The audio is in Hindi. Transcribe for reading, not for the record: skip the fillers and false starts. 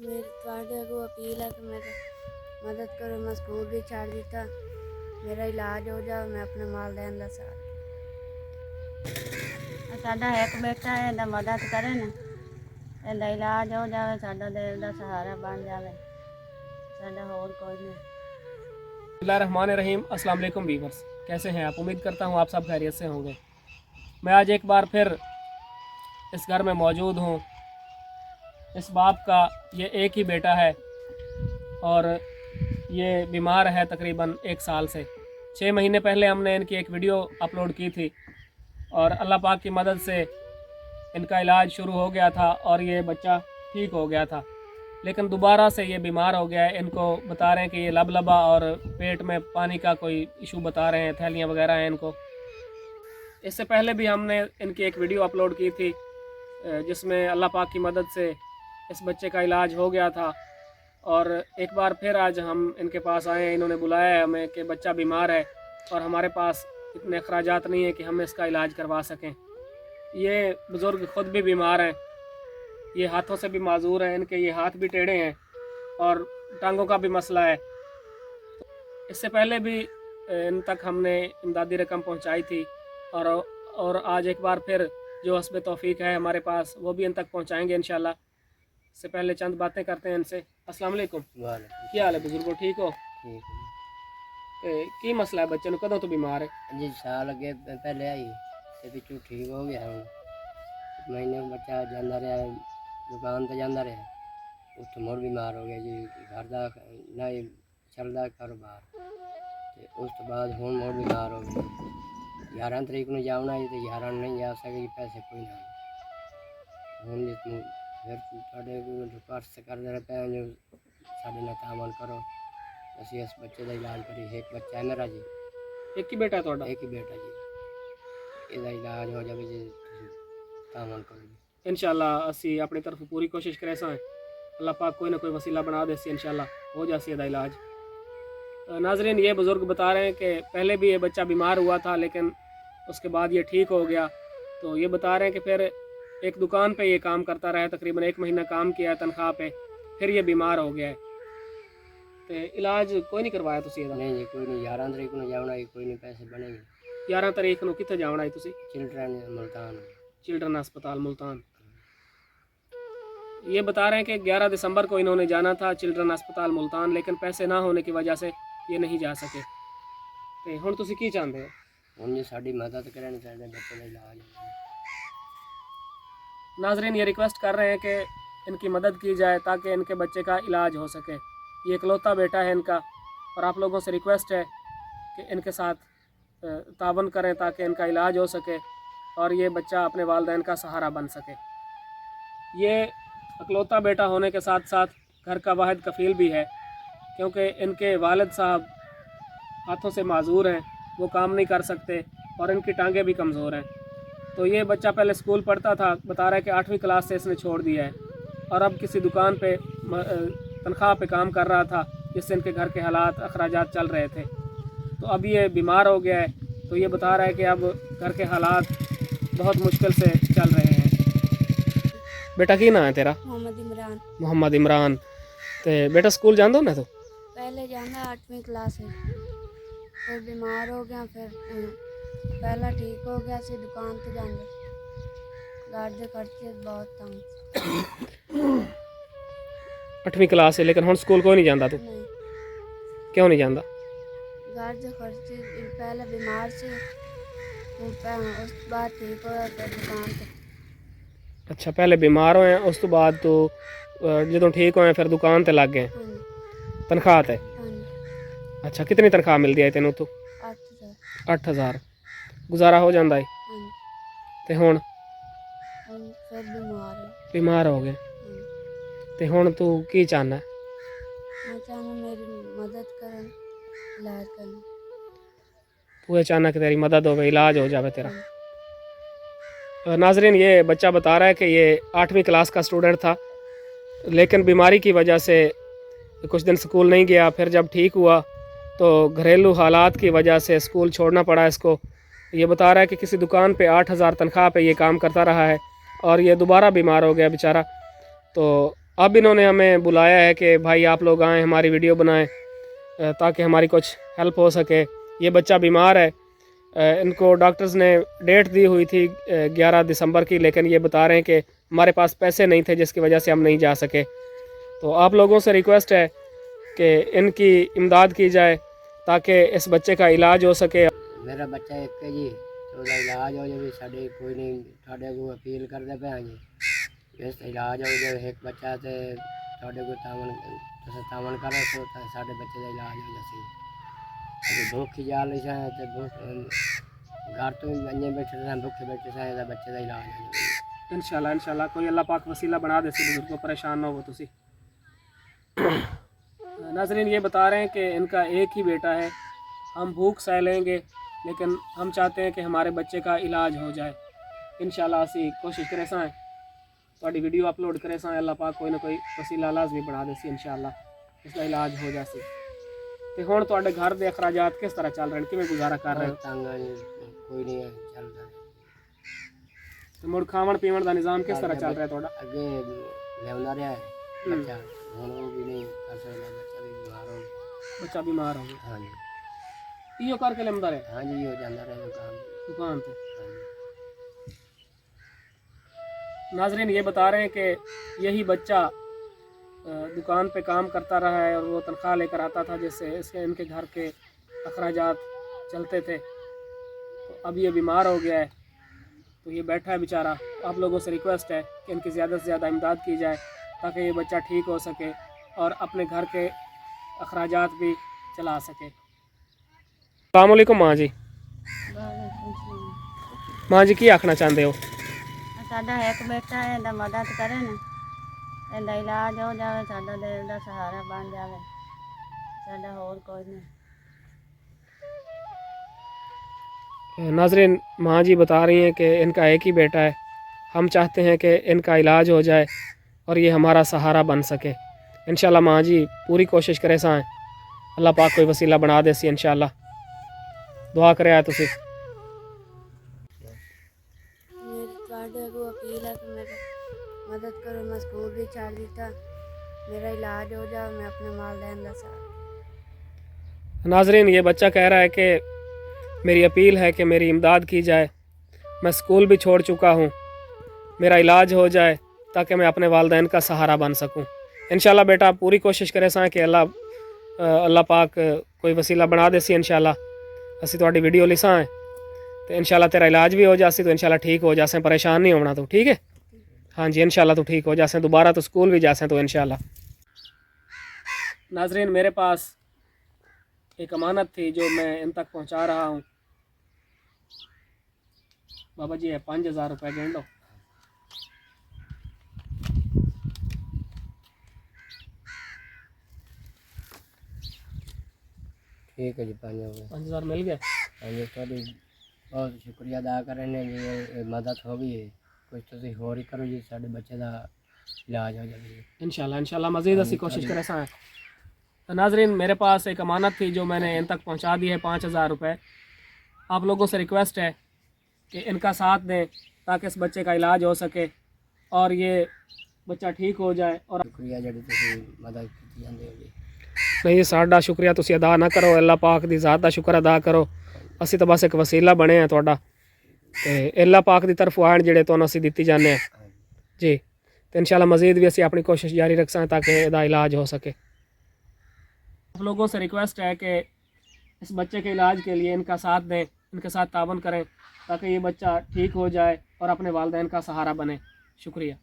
मेरी थोड़े को अपील है कि मेरी मदद करो। मैं स्कूल भी छाड़ दिता, मेरा इलाज हो जाए, मैं अपने वालदैन का साथ। साडा एक बेटा है दा मदद करे ना, ਇਹਦਾ इलाज हो जाए, साडा देर दा सहारा बन जाए, साडा होर कोई नहीं। बिस्मिल्लाहिर्रहमानिर्रहीम। अस्सलाम वालेकुम वीवर्स, कैसे हैं आप? उम्मीद करता हूँ आप सब खैरियत से होंगे। मैं आज एक बार फिर इस घर में मौजूद हूँ। इस बाप का ये एक ही बेटा है और ये बीमार है तकरीबन 1 साल से। 6 महीने पहले हमने इनकी एक वीडियो अपलोड की थी और अल्लाह पाक की मदद से इनका इलाज शुरू हो गया था और ये बच्चा ठीक हो गया था। लेकिन दोबारा से ये बीमार हो गया है। इनको बता रहे हैं कि ये लबलबा और पेट में पानी का कोई इशू बता रहे हैं, थैलियाँ वगैरह हैं इनको। इससे पहले भी हमने इनकी एक वीडियो अपलोड की थी जिसमें अल्लाह पाक की मदद से इस बच्चे का इलाज हो गया था। और एक बार फिर आज हम इनके पास आए हैं। इन्होंने बुलाया है हमें कि बच्चा बीमार है और हमारे पास इतने अखराजात नहीं है कि हम इसका इलाज करवा सकें। ये बुज़ुर्ग ख़ुद भी बीमार हैं, ये हाथों से भी माजूर हैं, इनके ये हाथ भी टेढ़े हैं और टांगों का भी मसला है। इससे पहले भी इन तक हमने इमदादी रकम पहुंचाई थी और आज एक बार फिर जो हस्ब तौफीक है हमारे पास वो भी इन तक पहुंचाएंगे इंशाल्लाह। इससे पहले चंद बातें करते हैं इनसे। अस्सलाम वालेकुम। क्या हाल है बुजुर्गो, ठीक हो? की मसला है बच्चे कदों तो बीमार है जी? साल अगे पहले आई ते पिछू ठीक हो गया हूँ। महीने बच्चा जाता रहा, दुकान पर जाता रहा, उस मुड़ बीमार हो गया जी। घर का नहीं चलता कारोबार, तो उस तो बाद हूँ मुड़ बीमार हो गया। 11 तरीक को जाना है तो 11 नहीं जा सके, पैसे कोई ना हूँ फिर थोड़े रिक्वेस्ट करते रहते हैं जो साढ़े ना तामल करो, असं इस बच्चे का इलाज करी। एक बच्चा है मेरा जी। एक ही बेटा है थोड़ा? एक ही बेटा जी। ਇਹਦਾ इलाज हो जाए जी, तामल करो जी इंशाल्लाह। असी अपनी तरफ पूरी कोशिश करें सां, अल्लाह पाक कोई ना कोई वसीला बना दे, इंशाल्लाह हो जाए इसका इलाज। नाजरीन, ये बुज़ुर्ग बता रहे हैं कि पहले भी ये बच्चा बीमार हुआ था लेकिन उसके बाद ये ठीक हो गया। तो ये बता रहे हैं कि फिर एक दुकान पे ये काम करता रहा, तकरीबन 1 महीना काम किया तनख्वाह पे, फिर ये बीमार हो गया है। तो इलाज कोई नहीं करवाया तुसी ਇਹਦਾ? नहीं जी कोई नहीं। 11 तरीक को जाना है, कोई नहीं पैसे बनेंगे। 11 तारीख ਨੂੰ ਕਿੱਥੇ ਜਾਣਾ ਹੈ ਤੁਸੀਂ? चिल्ड्रन मुल्तान। चिल्ड्रन अस्पताल मुल्तान। ये बता रहे हैं कि 11 दिसंबर को इन्होंने जाना था चिल्ड्रन अस्पताल मुल्तान, लेकिन पैसे ना होने की वजह से ये नहीं जा सके। तो हुण तुसी की चाहते हो? ਹੁਣ ਜੀ ਸਾਡੀ ਮਦਦ ਕਰਨ, ਸਾਡੇ ਬੱਚੇ ਦਾ ਇਲਾਜ ਹੋ। नाजरीन, ये रिक्वेस्ट कर रहे हैं कि इनकी मदद की जाए ताकि इनके बच्चे का इलाज हो सके। ये इकलौता बेटा है इनका और आप लोगों से रिक्वेस्ट है कि इनके साथ तावन करें ताकि इनका इलाज हो सके और ये बच्चा अपने वालिदैन का सहारा बन सके। ये इकलौता बेटा होने के साथ साथ घर का वाहिद कफ़ील भी है, क्योंकि इनके वालिद साहब हाथों से माजूर हैं, वो काम नहीं कर सकते और इनकी टांगें भी कमज़ोर हैं। तो ये बच्चा पहले स्कूल पढ़ता था, बता रहा है कि 8वीं क्लास से इसने छोड़ दिया है और अब किसी दुकान पे तनख्वाह पे काम कर रहा था, जिससे इनके घर के हालात अखराजात चल रहे थे। तो अब ये बीमार हो गया है, तो ये बता रहा है कि अब घर के हालात बहुत मुश्किल से चल रहे हैं। बेटा की नाम है तेरा? मोहम्मद इमरान। मोहम्मद इमरान। तो बेटा स्कूल जाना हो ना? तो पहले जाना 8वीं क्लास है, फिर बीमार हो गया, फिर पहला ठीक हो गया सी दुकान ते जांदे, घर दे खर्चे बहुत तंग। 8वीं क्लास है लेकिन हुण स्कूल कोई नहीं जाता? तू नहीं, क्यों नहीं जाता? घर दे खर्चे पहले बीमार से उस बाद ठीक होया, फिर दुकान ते। अच्छा, पहले बीमार होए उस तो बाद तो जो ठीक होए फिर दुकान ते लग गए हाँ जी, तनख्वाह ते? हाँ जी। अच्छा, कितनी तनख्वाह मिलती है तेनों? तो 8,000। 8,000 गुजारा हो जाता है। हाँ जी, तो हुण फिर बीमार है। बीमार हो गए, हाँ जी। तो हुण तू की चाहना है? मैं चाहना मेरी मदद करें, इलाज करना। तू ये चाहना कि तेरी मदद हो, इलाज हो जाए तेरा? नाजरीन, ये बच्चा बता रहा है कि ये 8वीं क्लास का स्टूडेंट था, लेकिन बीमारी की वजह से कुछ दिन स्कूल नहीं गया। फिर जब ठीक हुआ तो घरेलू हालात की वजह से स्कूल छोड़ना पड़ा इसको। ये बता रहा है कि किसी दुकान पे 8,000 तनख्वाह पे ये काम करता रहा है और ये दोबारा बीमार हो गया बेचारा। तो अब इन्होंने हमें बुलाया है कि भाई आप लोग आएँ, हमारी वीडियो बनाएं ताकि हमारी कुछ हेल्प हो सके। ये बच्चा बीमार है, इनको डॉक्टर्स ने डेट दी हुई थी 11 दिसंबर की, लेकिन ये बता रहे हैं कि हमारे पास पैसे नहीं थे जिसकी वजह से हम नहीं जा सके। तो आप लोगों से रिक्वेस्ट है कि इनकी इमदाद की जाए ताकि इस बच्चे का इलाज हो सके। मेरा बच्चा एक है जी, तो ਉਹਦਾ ਇਲਾਜ ਹੋ ਜਾਵੇ। ਸਾਡੇ ਕੋਈ ਨਹੀਂ, ਤੁਹਾਡੇ ਕੋਲ ਅਪੀਲ ਕਰਦੇ ਪਏ ਹਾਂ ਜੀ, ਇਸ ਇਲਾਜ ਹੋ ਜਾਵੇ। ਇੱਕ ਬੱਚਾ ਤੇ ਤੁਹਾਡੇ ਕੋਲ ਤੁਸੀਂ ਤਾਮਨ ਕਰੋ ਸੋ ਤਾਂ ਸਾਡੇ ਬੱਚੇ ਦਾ ਇਲਾਜ ਹੋ ਜਾਵੇ। ਅਸੀਂ ਭੁੱਖੀ ਜਾ ਲਈ ਸਾਂ ਤੇ घर तो अंजे बैठे रहे, भूखे बैठे सां, ਇਹਦਾ ਬੱਚੇ ਦਾ ਇਲਾਜ ਹੋ ਜਾਵੇ। इंशाल्लाह कोई अल्लाह पाक वसीला बना दे, बुजुर्ग को परेशान ना हो तुसी। नाज़रीन ये बता रहे हैं कि इनका एक ही बेटा है, हम भूख सह लेंगे लेकिन हम चाहते हैं कि हमारे बच्चे का इलाज हो जाए। इंशाल्लाह असी कोशिश करें सां थोड़ी वीडियो अपलोड करें सां, अल्लाह पाक कोई ना कोई वसीला लाजमी बना दे सी, इंशाल्लाह इसका इलाज हो जाए। तो हुण तुहाडे घर के अखराजात किस तरह चल रहे हैं, किवें गुजारा कर रहे हो? तंग है जी, कोई नहीं है चलता। तो मुड़ खावन पीवन का निज़ाम किस तरह चल रहा है तुहाडा? अगे लिया रहा है बच्चा, हुण वो भी नहीं कर सकता, बच्चा भी बीमार हो गया। बच्चा बीमार हो गया। हाँ जी, इहो करके लिमदा रहे? हाँ जी, हो जाता रहे दुकान पे। हाँ जी। नाजरीन ये बता रहे हैं कि यही बच्चा दुकान पे काम करता रहा है और वो तनख्वाह लेकर आता था, जिससे इसके इनके घर के अखराजात चलते थे। तो अब ये बीमार हो गया है, तो ये बैठा है बेचारा। आप लोगों से रिक्वेस्ट है कि इनकी ज़्यादा से ज़्यादा इमदाद की जाए ताकि ये बच्चा ठीक हो सके और अपने घर के अखराजात भी चला सके। अस्सलाम वालेकुम माँ जी। माँ जी की आखना चाहते हो? ਸਾਡਾ ਇੱਕ ਬੇਟਾ ਹੈ, ਇਹਦਾ ਮਦਦ ਕਰੇ ਨਾ, ਇਹਦਾ ਇਲਾਜ ਹੋ ਜਾਵੇ, ਸਾਡਾ ਦਿਲ ਦਾ ਸਹਾਰਾ ਬਣ ਜਾਵੇ, ਸਾਡਾ ਹੋਰ ਕੋਈ नहीं। नाजरीन माँ जी बता रही हैं कि इनका एक ही बेटा है, हम चाहते हैं कि इनका इलाज हो जाए और ये हमारा सहारा बन सके। इंशाल्लाह माँ जी पूरी कोशिश करे सां, अल्लाह पाक कोई वसीला बना दे सी। इंशाल्लाह दुआ करे आए तुसी। मेरी ਤੁਹਾਡੇ को अपील है कि मेरी मदद करो, मैं स्कूल भी छाड़ दिता, मेरा इलाज हो जाए, मैं अपने वालिदैन का सहारा। नाजरीन ये बच्चा कह रहा है कि मेरी अपील है कि मेरी इमदाद की जाए, मैं स्कूल भी छोड़ चुका हूँ, मेरा इलाज हो जाए ताकि मैं अपने वालिदैन का सहारा बन सकूँ। इंशाल्लाह बेटा आप पूरी कोशिश करें सां कि अल्लाह पाक कोई वसीला बना दे सी। इंशाल्लाह असी तुहाडी वीडियो लिसां है तो इंशाल्लाह तेरा इलाज भी हो जासी, तो इंशाल्लाह ठीक हो जासे, परेशान नहीं होना तू, ठीक है? हाँ जी इंशाल्लाह तू ठीक हो जासे, दोबारा तो स्कूल भी जासे तो इंशाल्लाह। नाजरीन मेरे पास एक अमानत थी जो मैं इन तक पहुंचा रहा हूं। बाबा जी है 5000 रुपये गिन लो। ठीक है जी, 5000 मिल गए। हाँ जी, थोड़ी बहुत शुक्रिया अदा करें जी, ये मदद हो गई है, कुछ तुसी होर ही करो जी, साढ़े बच्चे का इलाज हो जाए। इंशाल्लाह मज़ीद असी कोशिश करें सां। तो नाजरीन मेरे पास एक अमानत थी जो मैंने इन तक पहुंचा दी है 5000 रुपये। आप लोगों से रिक्वेस्ट है कि इनका साथ दें ताकि इस बच्चे का इलाज हो सके और ये बच्चा ठीक हो जाए। और शुक्रिया जी तुसी मदद की जाती है जी। नहीं साडा शुक्रिया तुसी अदा ना करो, अल्लाह पाक दी ज़ात दा शुक्र अदा करो। असी तो बस एक वसीला बने हैं तुहाडा, ते अल्लाह पाक दी तरफों आण जिहड़े तुहानूं असी दित्ती जाने हैं जी। तो इंशाल्लाह मज़ीद भी असी अपनी कोशिश जारी रखसां ताकि इसदा इलाज हो सके। आप लोगों से रिक्वेस्ट है कि इस बच्चे के इलाज के लिए इनका साथ दें, इनके साथ ताबन करें ताकि ये बच्चा ठीक हो जाए और अपने वालिदैन का सहारा बने। शुक्रिया।